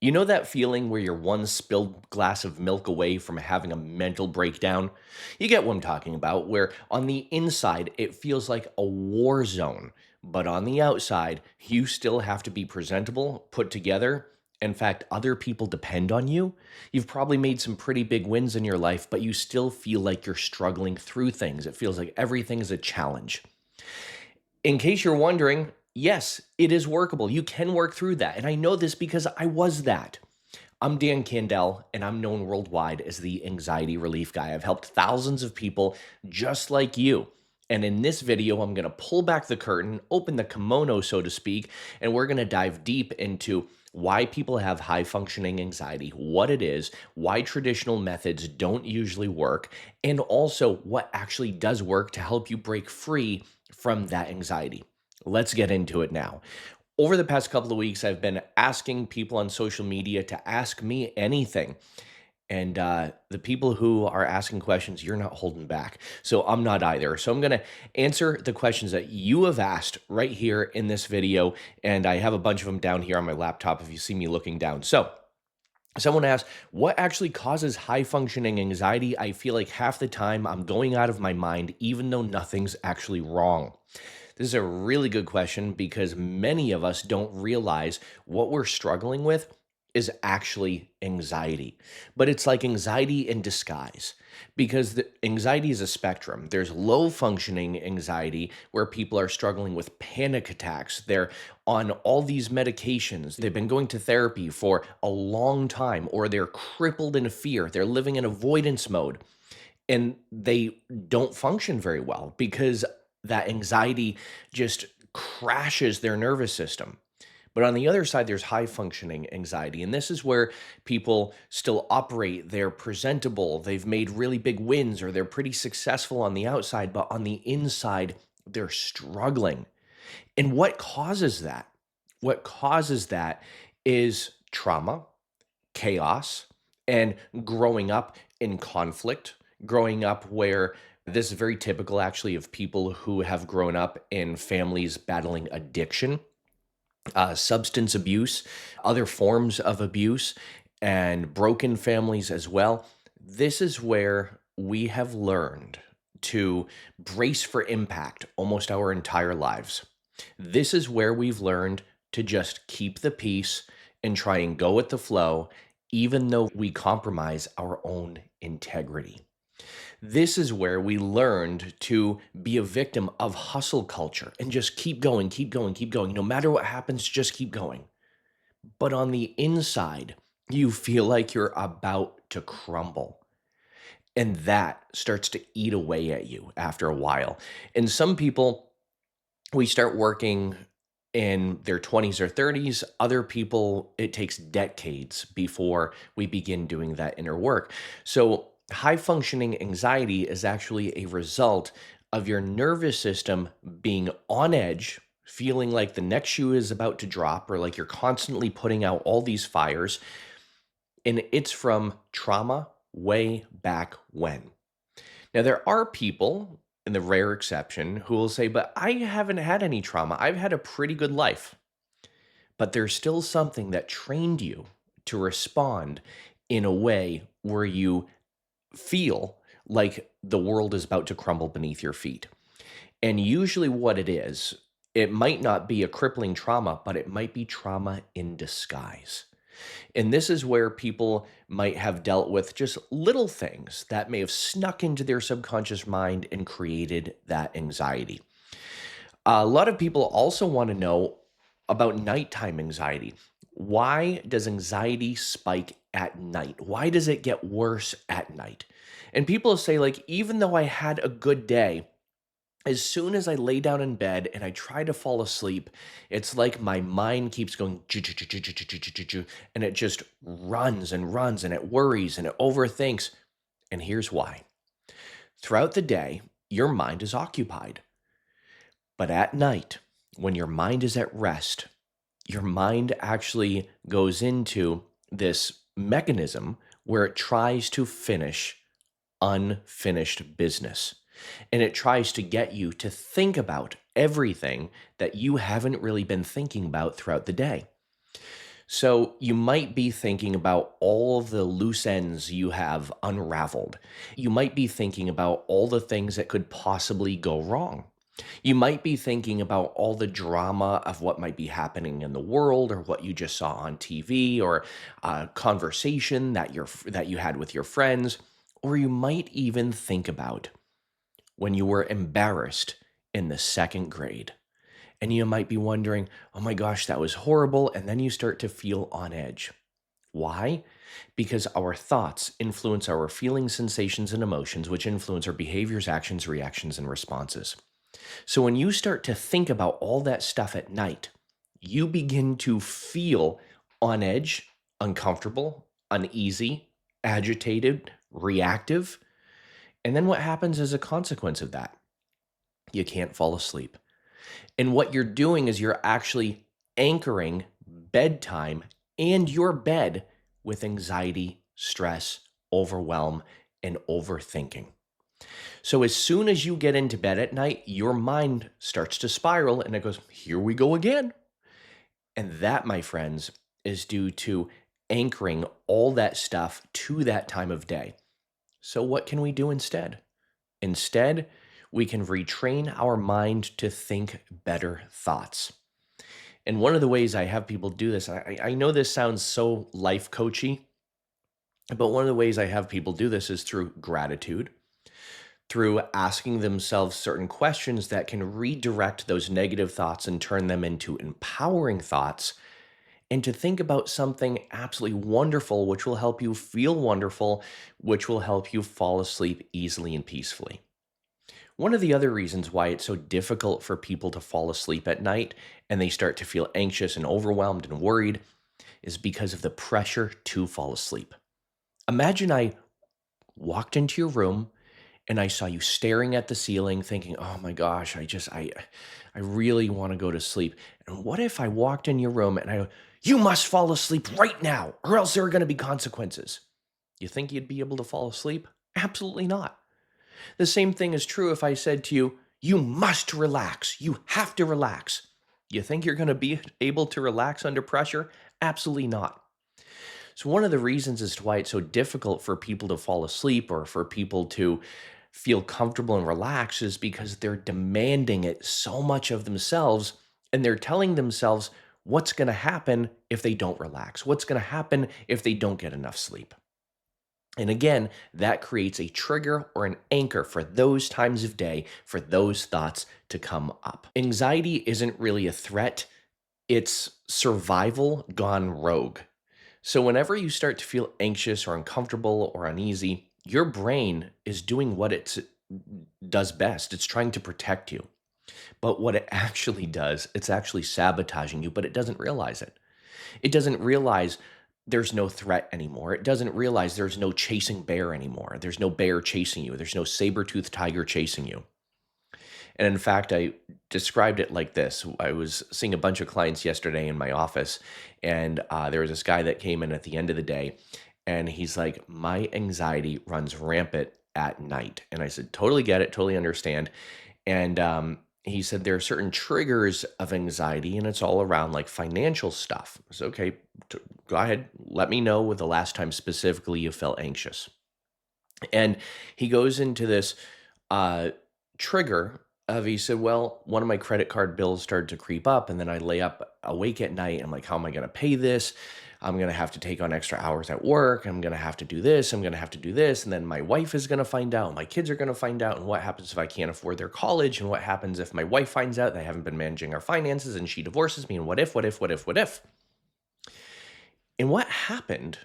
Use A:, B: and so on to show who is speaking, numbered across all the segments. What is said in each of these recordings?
A: You know that feeling where you're one spilled glass of milk away from having a mental breakdown? You get what I'm talking about, where on the inside it feels like a war zone, but on the outside you still have to be presentable, put together. In fact, other people depend on you. You've probably made some pretty big wins in your life, but you still feel like you're struggling through things. It feels like everything is a challenge. In case you're wondering, yes, it is workable. You can work through that. And I know this because I was that. I'm Dan Candell, and I'm known worldwide as the anxiety relief guy. I've helped thousands of people just like you. And in this video, I'm going to pull back the curtain, open the kimono, so to speak, and we're going to dive deep into why people have high functioning anxiety, what it is, why traditional methods don't usually work, and also what actually does work to help you break free from that anxiety. Let's get into it now. Over the past couple of weeks, I've been asking people on social media to ask me anything. And the people who are asking questions, you're not holding back. So I'm not either. So I'm going to answer the questions that you have asked right here in this video. And I have a bunch of them down here on my laptop if you see me looking down. So someone asked, what actually causes high functioning anxiety? I feel like half the time I'm going out of my mind, even though nothing's actually wrong. This is a really good question because many of us don't realize what we're struggling with is actually anxiety. But it's like anxiety in disguise because the anxiety is a spectrum. There's low functioning anxiety where people are struggling with panic attacks. They're on all these medications. They've been going to therapy for a long time, or they're crippled in fear. They're living in avoidance mode and they don't function very well because that anxiety just crashes their nervous system. But on the other side, there's high functioning anxiety. And this is where people still operate. They're presentable. They've made really big wins or they're pretty successful on the outside, but on the inside, they're struggling. And what causes that? What causes that is trauma, chaos, and growing up in conflict, growing up where this is very typical actually of people who have grown up in families battling addiction, substance abuse, other forms of abuse, and broken families as well. This is where we have learned to brace for impact almost our entire lives. This is where we've learned to just keep the peace and try and go with the flow, even though we compromise our own integrity. This is where we learned to be a victim of hustle culture and just keep going, keep going, keep going. No matter what happens, just keep going. But on the inside, you feel like you're about to crumble. And that starts to eat away at you after a while. And some people, we start working in their 20s or 30s. Other people, it takes decades before we begin doing that inner work. So, high functioning anxiety is actually a result of your nervous system being on edge, feeling like the next shoe is about to drop, or like you're constantly putting out all these fires. And it's from trauma way back when. Now, there are people, in the rare exception, who will say, but I haven't had any trauma. I've had a pretty good life. But there's still something that trained you to respond in a way where you feel like the world is about to crumble beneath your feet. And usually, what it might not be a crippling trauma, but it might be trauma in disguise. And this is where people might have dealt with just little things that may have snuck into their subconscious mind and created that anxiety. A lot of people also want to know about nighttime anxiety. Why does anxiety spike at night? Why does it get worse at night? And people say, like, even though I had a good day, as soon as I lay down in bed and I try to fall asleep, it's like my mind keeps going, and it just runs and runs and it worries and it overthinks. And here's why. Throughout the day, your mind is occupied. But at night, when your mind is at rest, your mind actually goes into this mechanism where it tries to finish unfinished business. And it tries to get you to think about everything that you haven't really been thinking about throughout the day. So you might be thinking about all of the loose ends you have unraveled. You might be thinking about all the things that could possibly go wrong. You might be thinking about all the drama of what might be happening in the world or what you just saw on TV or a conversation that you had with your friends, or you might even think about when you were embarrassed in the second grade. And you might be wondering, "Oh my gosh, that was horrible." And then you start to feel on edge. Why? Because our thoughts influence our feelings, sensations, and emotions, which influence our behaviors, actions, reactions, and responses. So when you start to think about all that stuff at night, you begin to feel on edge, uncomfortable, uneasy, agitated, reactive. And then what happens as a consequence of that? You can't fall asleep. And what you're doing is you're actually anchoring bedtime and your bed with anxiety, stress, overwhelm, and overthinking. So as soon as you get into bed at night, your mind starts to spiral and it goes, "Here we go again." And that, my friends, is due to anchoring all that stuff to that time of day. So what can we do instead? Instead, we can retrain our mind to think better thoughts. And one of the ways I have people do this, I know this sounds so life coachy, but one of the ways I have people do this is through gratitude, through asking themselves certain questions that can redirect those negative thoughts and turn them into empowering thoughts, and to think about something absolutely wonderful, which will help you feel wonderful, which will help you fall asleep easily and peacefully. One of the other reasons why it's so difficult for people to fall asleep at night and they start to feel anxious and overwhelmed and worried is because of the pressure to fall asleep. Imagine I walked into your room and I saw you staring at the ceiling thinking, "Oh my gosh, I really want to go to sleep." And what if I walked in your room and I go, "You must fall asleep right now or else there are going to be consequences." You think you'd be able to fall asleep? Absolutely not. The same thing is true if I said to you, "You must relax. You have to relax." You think you're going to be able to relax under pressure? Absolutely not. So, one of the reasons as to why it's so difficult for people to fall asleep or for people to feel comfortable and relaxed is because they're demanding it so much of themselves and they're telling themselves what's going to happen if they don't relax, what's going to happen if they don't get enough sleep. And again, that creates a trigger or an anchor for those times of day for those thoughts to come up. Anxiety isn't really a threat, it's survival gone rogue. So, whenever you start to feel anxious or uncomfortable or uneasy, your brain is doing what it does best. It's trying to protect you. But what it actually does, it's actually sabotaging you, but it doesn't realize it. It doesn't realize there's no threat anymore. It doesn't realize there's no chasing bear anymore. There's no bear chasing you. There's no saber-toothed tiger chasing you. And in fact, I described it like this. I was seeing a bunch of clients yesterday in my office, and there was this guy that came in at the end of the day, and he's like, "My anxiety runs rampant at night." And I said, "Totally get it, totally understand." And he said, "There are certain triggers of anxiety, and it's all around like financial stuff." I said, "Okay, go ahead. Let me know with the last time specifically you felt anxious." And he goes into this uh, trigger of he said, "Well, one of my credit card bills started to creep up, and then I lay up awake at night. I'm like, how am I going to pay this? I'm going to have to take on extra hours at work. I'm going to have to do this. I'm going to have to do this. And then my wife is going to find out. My kids are going to find out. And what happens if I can't afford their college? And what happens if my wife finds out that I haven't been managing our finances and she divorces me? And what if, what if, what if, what if?" And what happened,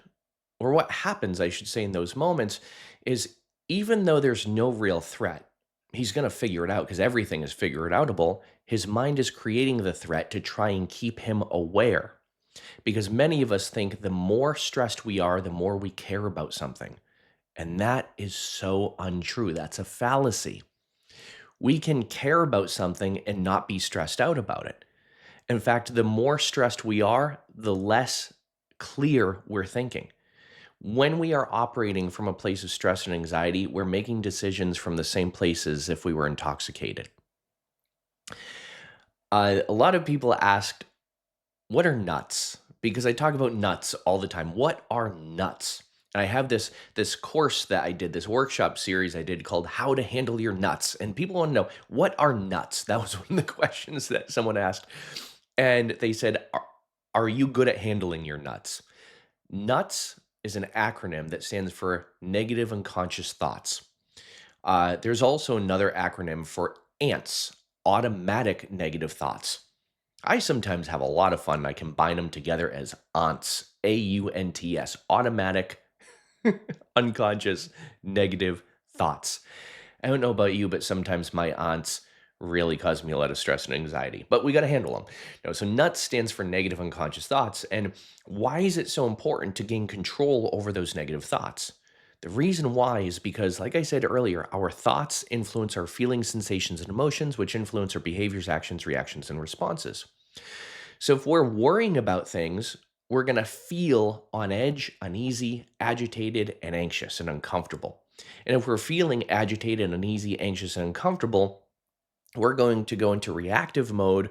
A: or what happens, I should say, in those moments is even though there's no real threat, he's going to figure it out because everything is figure it outable. His mind is creating the threat to try and keep him aware. Because many of us think the more stressed we are, the more we care about something. And that is so untrue. That's a fallacy. We can care about something and not be stressed out about it. In fact, the more stressed we are, the less clear we're thinking. When we are operating from a place of stress and anxiety, we're making decisions from the same places if we were intoxicated. A lot of people asked, "What are nuts?" because I talk about nuts all the time. What are nuts? And I have this course that I did, this workshop series I did called How to Handle Your Nuts. And people want to know, what are nuts? That was one of the questions that someone asked. And they said, are you good at handling your nuts? Nuts is an acronym that stands for negative unconscious thoughts. There's also another acronym for ANTS, automatic negative thoughts. I sometimes have a lot of fun. I combine them together as AUNTS, AUNTS, automatic unconscious negative thoughts. I don't know about you, but sometimes my aunts really cause me a lot of stress and anxiety, but we got to handle them. So NUTS stands for negative unconscious thoughts. And why is it so important to gain control over those negative thoughts? The reason why is because, like I said earlier, our thoughts influence our feelings, sensations, and emotions, which influence our behaviors, actions, reactions, and responses. So if we're worrying about things, we're going to feel on edge, uneasy, agitated, and anxious and uncomfortable. And if we're feeling agitated, uneasy, anxious, and uncomfortable, we're going to go into reactive mode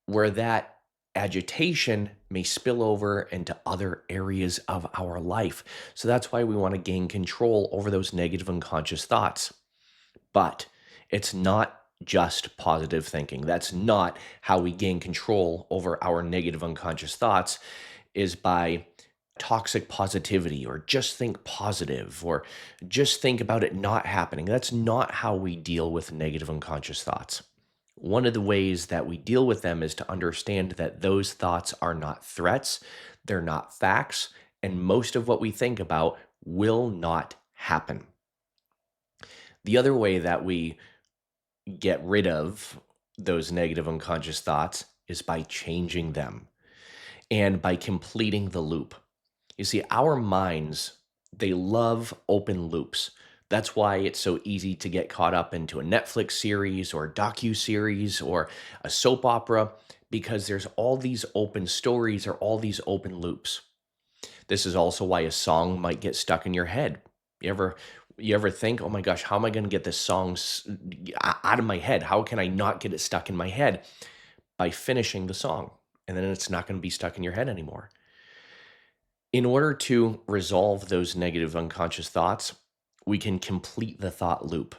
A: where that agitation may spill over into other areas of our life. So that's why we want to gain control over those negative unconscious thoughts. But it's not just positive thinking. That's not how we gain control over our negative unconscious thoughts, is by toxic positivity or just think positive or just think about it not happening. That's not how we deal with negative unconscious thoughts. One of the ways that we deal with them is to understand that those thoughts are not threats, they're not facts, and most of what we think about will not happen. The other way that we get rid of those negative unconscious thoughts is by changing them and by completing the loop. You see, our minds, they love open loops. That's why it's so easy to get caught up into a Netflix series or a docu-series or a soap opera, because there's all these open stories or all these open loops. This is also why a song might get stuck in your head. You ever think, "Oh my gosh, how am I going to get this song out of my head? How can I not get it stuck in my head?" By finishing the song, and then it's not going to be stuck in your head anymore. In order to resolve those negative unconscious thoughts, we can complete the thought loop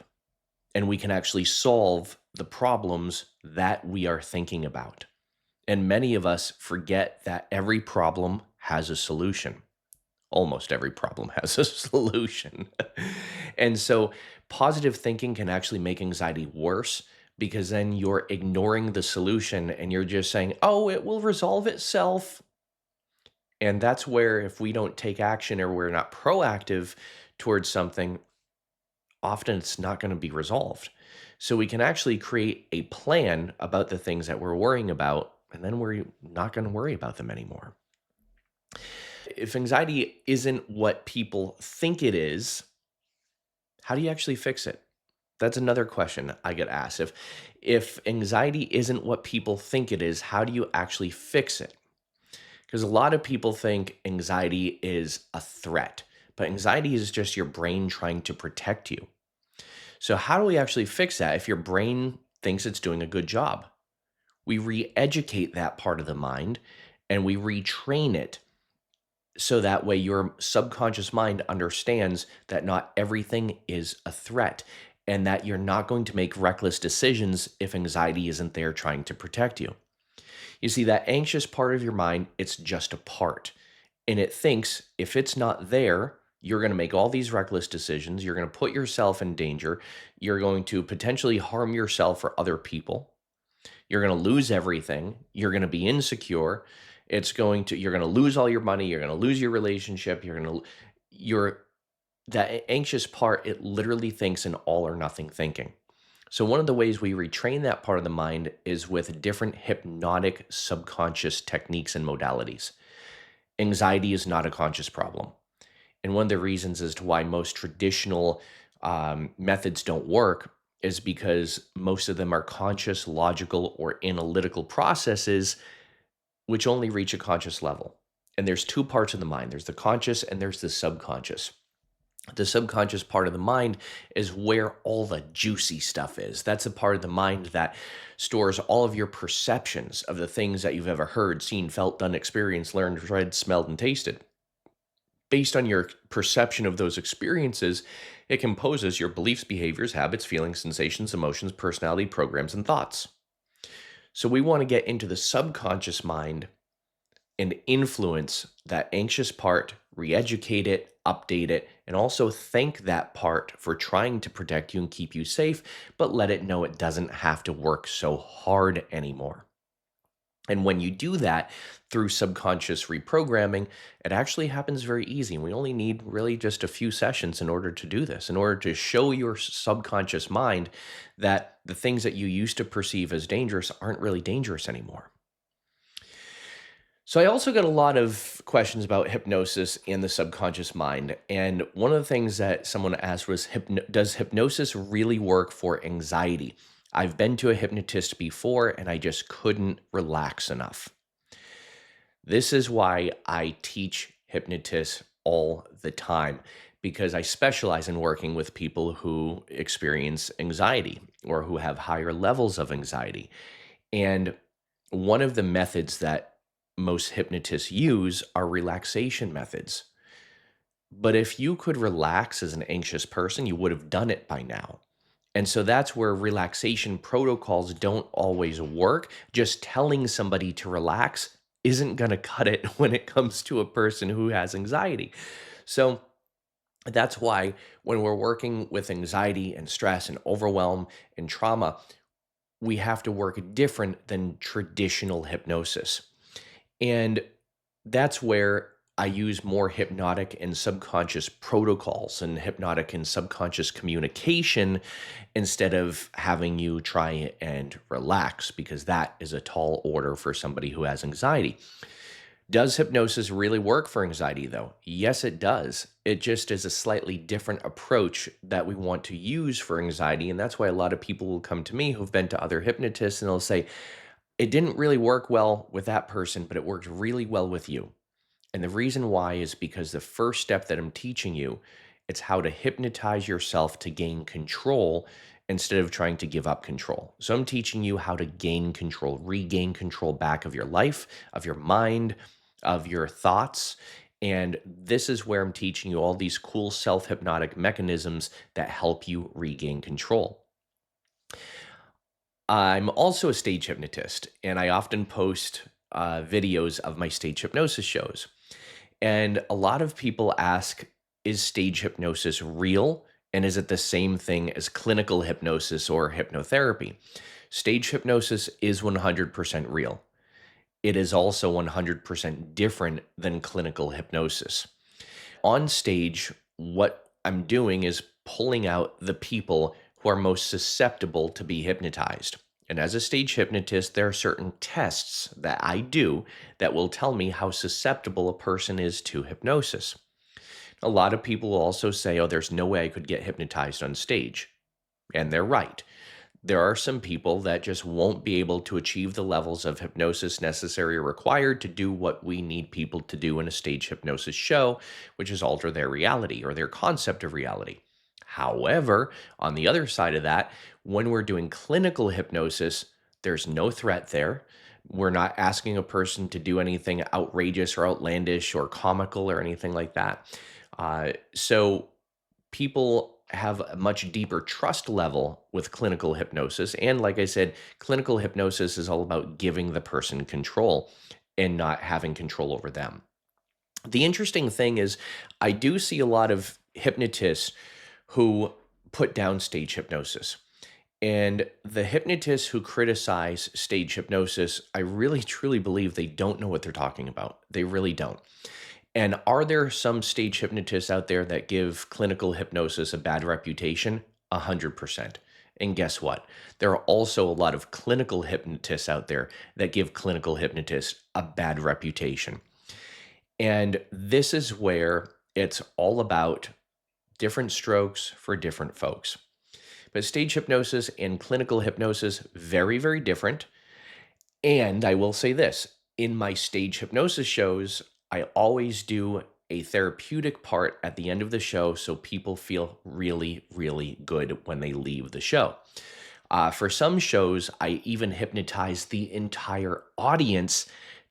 A: and we can actually solve the problems that we are thinking about. And many of us forget that every problem has a solution. Almost every problem has a solution. And so positive thinking can actually make anxiety worse, because then you're ignoring the solution and you're just saying, oh, it will resolve itself. And that's where, if we don't take action or we're not proactive towards something, often it's not going to be resolved. So we can actually create a plan about the things that we're worrying about, and then we're not going to worry about them anymore. If anxiety isn't what people think it is, how do you actually fix it? That's another question I get asked. If anxiety isn't what people think it is, how do you actually fix it? Because a lot of people think anxiety is a threat, but anxiety is just your brain trying to protect you. So, how do we actually fix that if your brain thinks it's doing a good job? We re educate that part of the mind and we retrain it, so that way your subconscious mind understands that not everything is a threat and that you're not going to make reckless decisions if anxiety isn't there trying to protect you. You see, that anxious part of your mind, it's just a part. And it thinks if it's not there, you're going to make all these reckless decisions. You're going to put yourself in danger. You're going to potentially harm yourself or other people. You're going to lose everything. You're going to be insecure. You're going to lose all your money. You're going to lose your relationship. That anxious part, it literally thinks in all or nothing thinking. So one of the ways we retrain that part of the mind is with different hypnotic subconscious techniques and modalities. Anxiety is not a conscious problem. And one of the reasons as to why most traditional methods don't work is because most of them are conscious, logical, or analytical processes which only reach a conscious level. And there's two parts of the mind. There's the conscious and there's the subconscious. The subconscious part of the mind is where all the juicy stuff is. That's a part of the mind that stores all of your perceptions of the things that you've ever heard, seen, felt, done, experienced, learned, read, smelled, and tasted. Based on your perception of those experiences, it composes your beliefs, behaviors, habits, feelings, sensations, emotions, personality, programs, and thoughts. So we want to get into the subconscious mind and influence that anxious part, re educate it, update it, and also thank that part for trying to protect you and keep you safe, but let it know it doesn't have to work so hard anymore. And when you do that through subconscious reprogramming, it actually happens very easy. We only need really just a few sessions in order to do this, in order to show your subconscious mind that the things that you used to perceive as dangerous aren't really dangerous anymore. So I also got a lot of questions about hypnosis and the subconscious mind. And one of the things that someone asked was, does hypnosis really work for anxiety? I've been to a hypnotist before and I just couldn't relax enough. This is why I teach hypnotists all the time, because I specialize in working with people who experience anxiety or who have higher levels of anxiety. And one of the methods that most hypnotists use are relaxation methods. But if you could relax as an anxious person, you would have done it by now. And so that's where relaxation protocols don't always work. Just telling somebody to relax isn't going to cut it when it comes to a person who has anxiety. So that's why when we're working with anxiety and stress and overwhelm and trauma, we have to work different than traditional hypnosis. And that's where I use more hypnotic and subconscious protocols and hypnotic and subconscious communication instead of having you try and relax, because that is a tall order for somebody who has anxiety. Does hypnosis really work for anxiety, though? Yes, it does. It just is a slightly different approach that we want to use for anxiety. And that's why a lot of people will come to me who've been to other hypnotists and they'll say, it didn't really work well with that person, but it worked really well with you. And the reason why is because the first step that I'm teaching you, it's how to hypnotize yourself to gain control instead of trying to give up control. So I'm teaching you how to gain control, regain control back of your life, of your mind, of your thoughts. And this is where I'm teaching you all these cool self hypnotic mechanisms that help you regain control. I'm also a stage hypnotist, and I often post videos of my stage hypnosis shows. And a lot of people ask, is stage hypnosis real? And is it the same thing as clinical hypnosis or hypnotherapy? Stage hypnosis is 100% real. It is also 100% different than clinical hypnosis. On stage, what I'm doing is pulling out the people who are most susceptible to be hypnotized. And as a stage hypnotist, there are certain tests that I do that will tell me how susceptible a person is to hypnosis. A lot of people will also say, oh, there's no way I could get hypnotized on stage. And they're right. There are some people that just won't be able to achieve the levels of hypnosis necessary or required to do what we need people to do in a stage hypnosis show, which is alter their reality or their concept of reality. However, on the other side of that, when we're doing clinical hypnosis, there's no threat there. We're not asking a person to do anything outrageous or outlandish or comical or anything like that. So people have a much deeper trust level with clinical hypnosis. And like I said, clinical hypnosis is all about giving the person control and not having control over them. The interesting thing is, I do see a lot of hypnotists who put down stage hypnosis. And the hypnotists who criticize stage hypnosis, I really truly believe they don't know what they're talking about. They really don't. And are there some stage hypnotists out there that give clinical hypnosis a bad reputation? 100%. And guess what? There are also a lot of clinical hypnotists out there that give clinical hypnotists a bad reputation. And this is where it's all about different strokes for different folks. But stage hypnosis and clinical hypnosis, very, very different. And I will say this, in my stage hypnosis shows, I always do a therapeutic part at the end of the show so people feel really, really good when they leave the show. For some shows, I even hypnotize the entire audience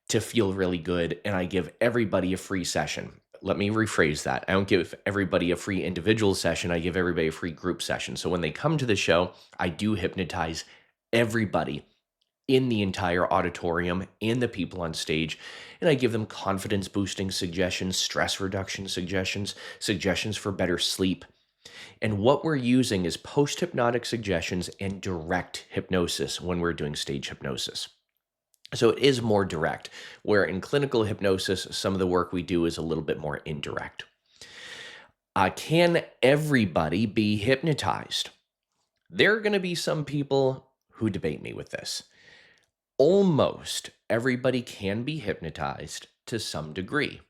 A: to feel really good, and I give everybody a free session. Let me rephrase that. I don't give everybody a free individual session, I give everybody a free group session. So when they come to the show, I do hypnotize everybody in the entire auditorium and the people on stage. And I give them confidence boosting suggestions, stress reduction suggestions, suggestions for better sleep. And what we're using is post hypnotic suggestions and direct hypnosis when we're doing stage hypnosis. So it is more direct, where in clinical hypnosis, some of the work we do is a little bit more indirect. Can everybody be hypnotized? There are going to be some people who debate me with this. Almost everybody can be hypnotized to some degree.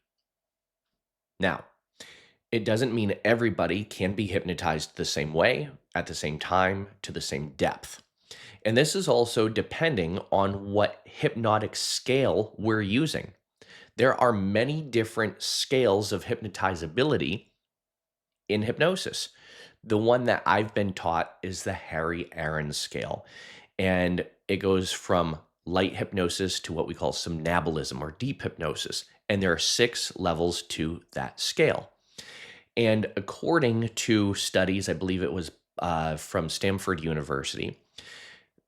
A: Now, it doesn't mean everybody can be hypnotized the same way, at the same time, to the same depth. And this is also depending on what hypnotic scale we're using. There are many different scales of hypnotizability in hypnosis. The one that I've been taught is the Harry Aaron scale. And it goes from light hypnosis to what we call somnambulism or deep hypnosis. And there are 6 levels to that scale. And according to studies, I believe it was from Stanford University,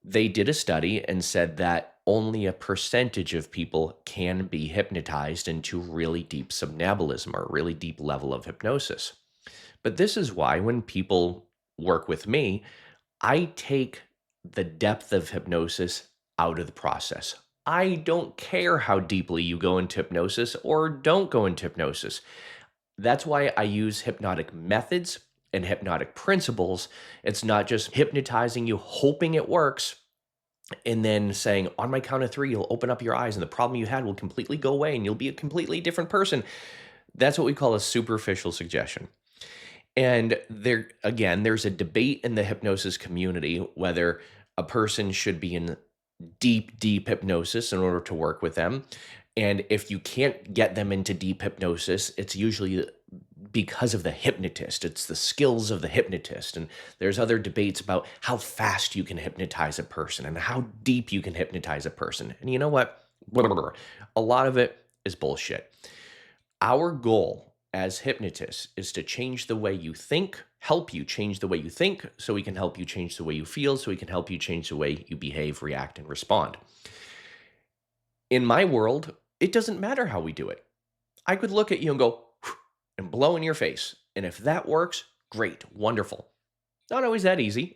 A: they did a study and said that only a percentage of people can be hypnotized into really deep somnambulism or a really deep level of hypnosis. But this is why when people work with me, I take the depth of hypnosis out of the process. I don't care how deeply you go into hypnosis or don't go into hypnosis. That's why I use hypnotic methods and hypnotic principles. It's not just hypnotizing you, hoping it works, and then saying, on my count of 3, you'll open up your eyes and the problem you had will completely go away and you'll be a completely different person. That's what we call a superficial suggestion. And there, again, there's a debate in the hypnosis community whether a person should be in deep, deep hypnosis in order to work with them. And if you can't get them into deep hypnosis, it's usually because of the hypnotist. It's the skills of the hypnotist. And there's other debates about how fast you can hypnotize a person and how deep you can hypnotize a person. And you know what? A lot of it is bullshit. Our goal as hypnotists is to change the way you think, help you change the way you think, so we can help you change the way you feel, so we can help you change the way you behave, react, and respond. In my world, it doesn't matter how we do it. I could look at you and go, and blow in your face. And if that works, great, wonderful. Not always that easy,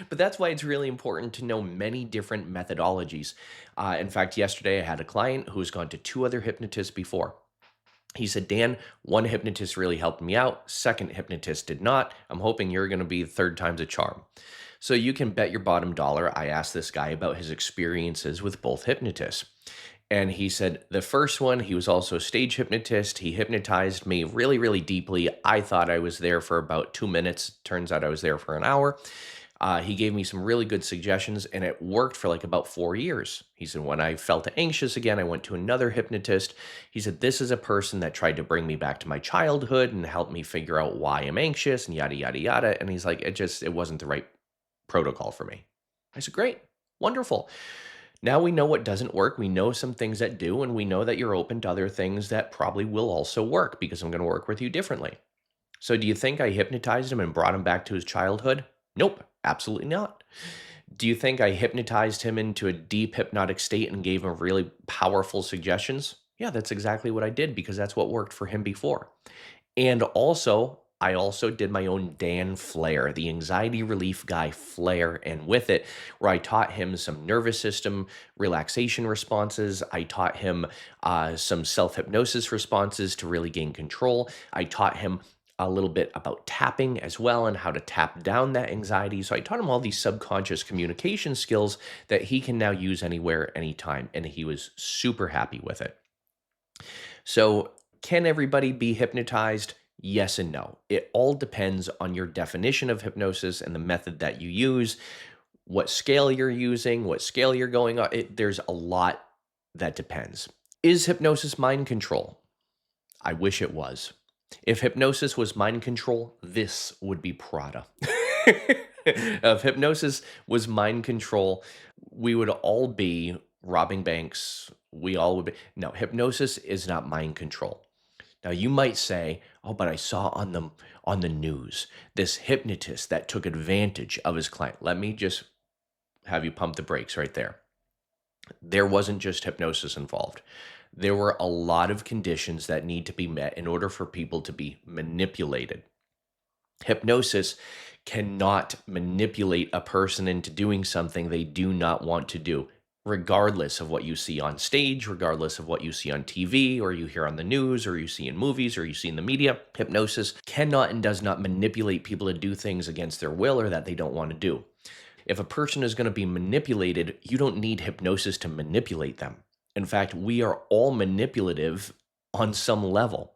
A: but that's why it's really important to know many different methodologies. In fact, yesterday I had a client who's gone to 2 other hypnotists before. He said, Dan, one hypnotist really helped me out. Second hypnotist did not. I'm hoping you're going to be the third time's a charm. So you can bet your bottom dollar I asked this guy about his experiences with both hypnotists. And he said, the first one, he was also a stage hypnotist. He hypnotized me really, really deeply. I thought I was there for about 2 minutes. Turns out I was there for an hour. He gave me some really good suggestions, and it worked for like about 4 years. He said, when I felt anxious again, I went to another hypnotist. He said, this is a person that tried to bring me back to my childhood and help me figure out why I'm anxious and yada, yada, yada. And he's like, it wasn't the right protocol for me. I said, great, wonderful. Now we know what doesn't work. We know some things that do, and we know that you're open to other things that probably will also work because I'm going to work with you differently. So do you think I hypnotized him and brought him back to his childhood? Nope, absolutely not. Do you think I hypnotized him into a deep hypnotic state and gave him really powerful suggestions? Yeah, that's exactly what I did because that's what worked for him before. And also, I also did my own Dan Flare, the anxiety relief guy Flare, and with it, where I taught him some nervous system relaxation responses. I taught him some self hypnosis responses to really gain control. I taught him a little bit about tapping as well and how to tap down that anxiety. So I taught him all these subconscious communication skills that he can now use anywhere, anytime. And he was super happy with it. So, can everybody be hypnotized? Yes and no. It all depends on your definition of hypnosis and the method that you use, what scale you're using, what scale you're going on. There's a lot that depends. Is hypnosis mind control? I wish it was. If hypnosis was mind control, this would be Prada. If hypnosis was mind control, we would all be robbing banks. We all would be. No, hypnosis is not mind control. Now you might say, "Oh, but I saw on the news this hypnotist that took advantage of his client." Let me just have you pump the brakes right there. There wasn't just hypnosis involved. There were a lot of conditions that need to be met in order for people to be manipulated. Hypnosis cannot manipulate a person into doing something they do not want to do, regardless of what you see on stage, regardless of what you see on TV, or you hear on the news, or you see in movies, or you see in the media. Hypnosis cannot and does not manipulate people to do things against their will or that they don't want to do. If a person is going to be manipulated, you don't need hypnosis to manipulate them. In fact, we are all manipulative on some level.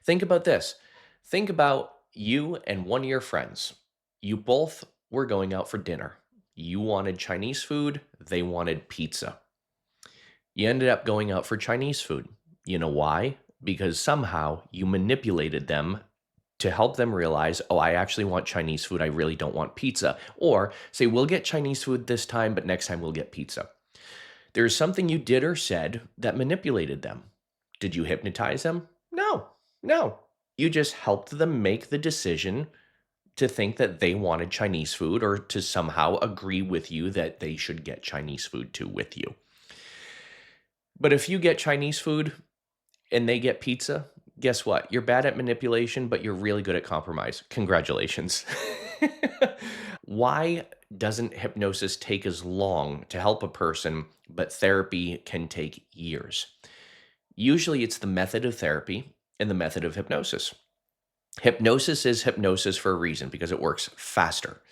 A: Think about this. Think about you and one of your friends. You both were going out for dinner. You wanted Chinese food, they wanted pizza. You ended up going out for Chinese food. You know why? Because somehow you manipulated them to help them realize, oh, I actually want Chinese food. I really don't want pizza. Or say, we'll get Chinese food this time, but next time we'll get pizza. There's something you did or said that manipulated them. Did you hypnotize them? No, no. You just helped them make the decision to think that they wanted Chinese food or to somehow agree with you that they should get Chinese food too with you. But if you get Chinese food and they get pizza, guess what? You're bad at manipulation, but you're really good at compromise. Congratulations. Why doesn't hypnosis take as long to help a person, but therapy can take years? Usually it's the method of therapy and the method of hypnosis. Hypnosis is hypnosis for a reason because it works faster.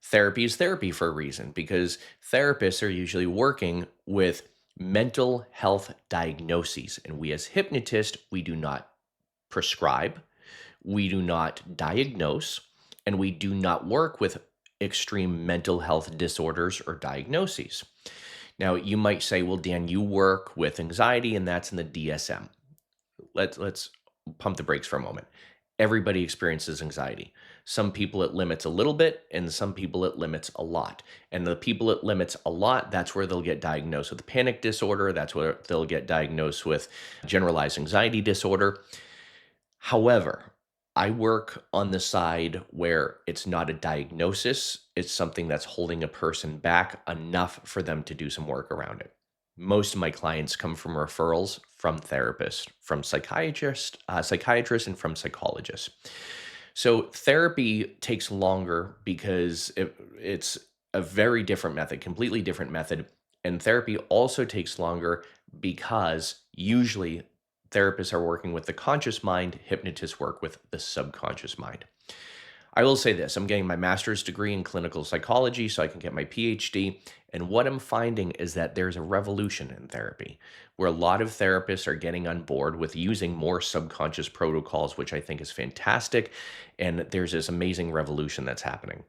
A: Therapy is therapy for a reason because therapists are usually working with mental health diagnoses. And we as hypnotists, we do not prescribe, we do not diagnose, and we do not work with extreme mental health disorders or diagnoses. Now, you might say, well, Dan, you work with anxiety and that's in the DSM. Let's pump the brakes for a moment. Everybody experiences anxiety. Some people it limits a little bit, and some people it limits a lot. And the people it limits a lot, that's where they'll get diagnosed with a panic disorder. That's where they'll get diagnosed with generalized anxiety disorder. However, I work on the side where it's not a diagnosis, it's something that's holding a person back enough for them to do some work around it. Most of my clients come from referrals from therapists, from psychiatrists, and from psychologists. So therapy takes longer because it's a very different method, completely different method. And therapy also takes longer because usually therapists are working with the conscious mind, hypnotists work with the subconscious mind. I will say this, I'm getting my master's degree in clinical psychology so I can get my PhD. And what I'm finding is that there's a revolution in therapy where a lot of therapists are getting on board with using more subconscious protocols, which I think is fantastic. And there's this amazing revolution that's happening.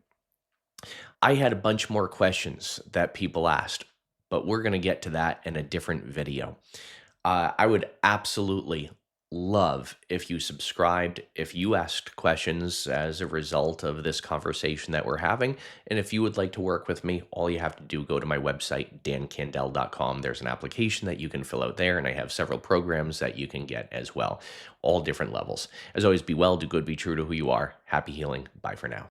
A: I had a bunch more questions that people asked, but we're going to get to that in a different video. I would absolutely love if you subscribed, if you asked questions as a result of this conversation that we're having. And if you would like to work with me, all you have to do, go to my website, dancandell.com. There's an application that you can fill out there, and I have several programs that you can get as well, all different levels. As always, be well, do good, be true to who you are. Happy healing. Bye for now.